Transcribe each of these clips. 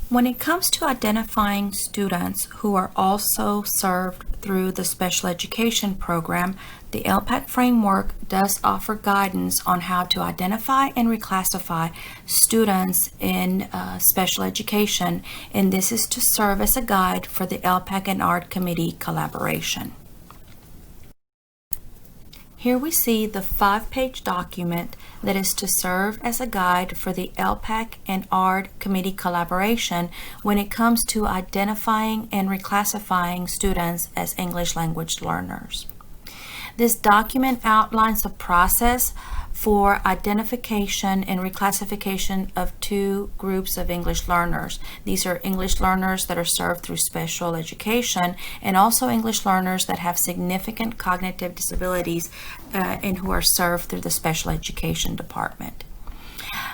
When it comes to identifying students who are also served through the special education program, the LPAC framework does offer guidance on how to identify and reclassify students in special education, and this is to serve as a guide for the LPAC and ARD committee collaboration. Here we see the 5-page document that is to serve as a guide for the LPAC and ARD committee collaboration when it comes to identifying and reclassifying students as English language learners. This document outlines the process for identification and reclassification of two groups of English learners. These are English learners that are served through special education and also English learners that have significant cognitive disabilities and who are served through the special education department.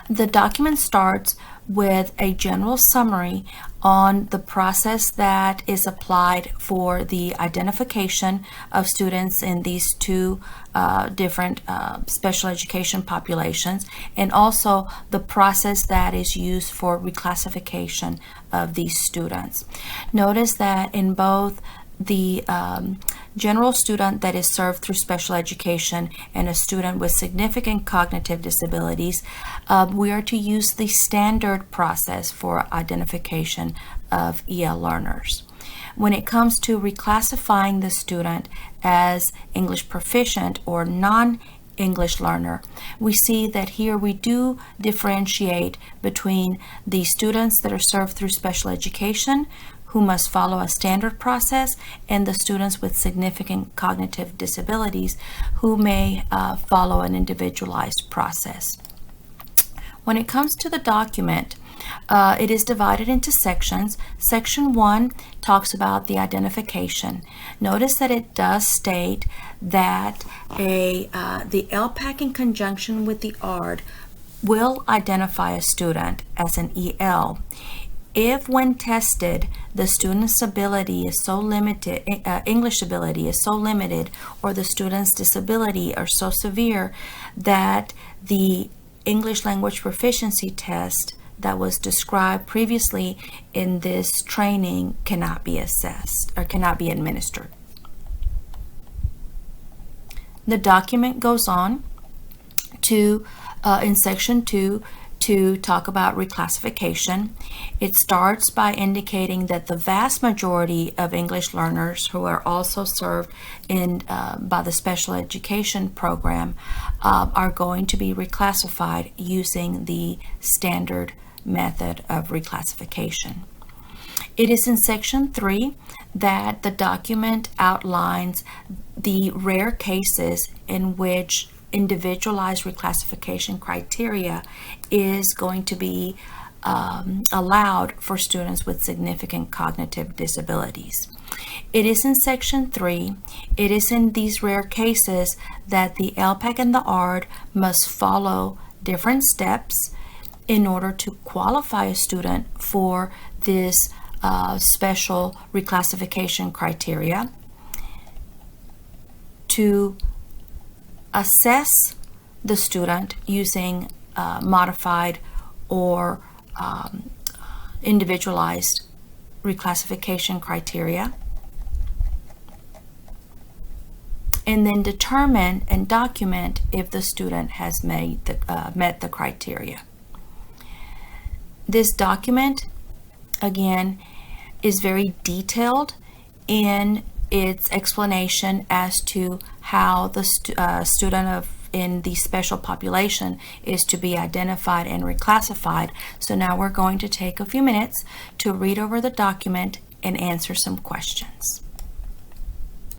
The document starts with a general summary on the process that is applied for the identification of students in these two different special education populations, and also the process that is used for reclassification of these students. Notice that in both the general student that is served through special education and a student with significant cognitive disabilities, we are to use the standard process for identification of EL learners. When it comes to reclassifying the student as English proficient or non-English learner, we see that here we do differentiate between the students that are served through special education, who must follow a standard process, and the students with significant cognitive disabilities who may follow an individualized process. When it comes to the document, it is divided into sections. Section 1 talks about the identification. Notice that it does state that the LPAC in conjunction with the ARD will identify a student as an EL if, when tested, the student's ability is so limited, English ability is so limited, or the student's disability are so severe that the English language proficiency test that was described previously in this training cannot be assessed or cannot be administered. The document goes on to, in section 2, to talk about reclassification. It starts by indicating that the vast majority of English learners who are also served by the special education program are going to be reclassified using the standard method of reclassification. It is in section 3 that the document outlines the rare cases in which individualized reclassification criteria is going to be allowed for students with significant cognitive disabilities. It is in section 3, it is in these rare cases that the LPAC and the ARD must follow different steps in order to qualify a student for this special reclassification criteria, to assess the student using modified or individualized reclassification criteria, and then determine and document if the student has met the criteria. This document, again, is very detailed in its explanation as to how the student in the special population is to be identified and reclassified. So now we're going to take a few minutes to read over the document and answer some questions.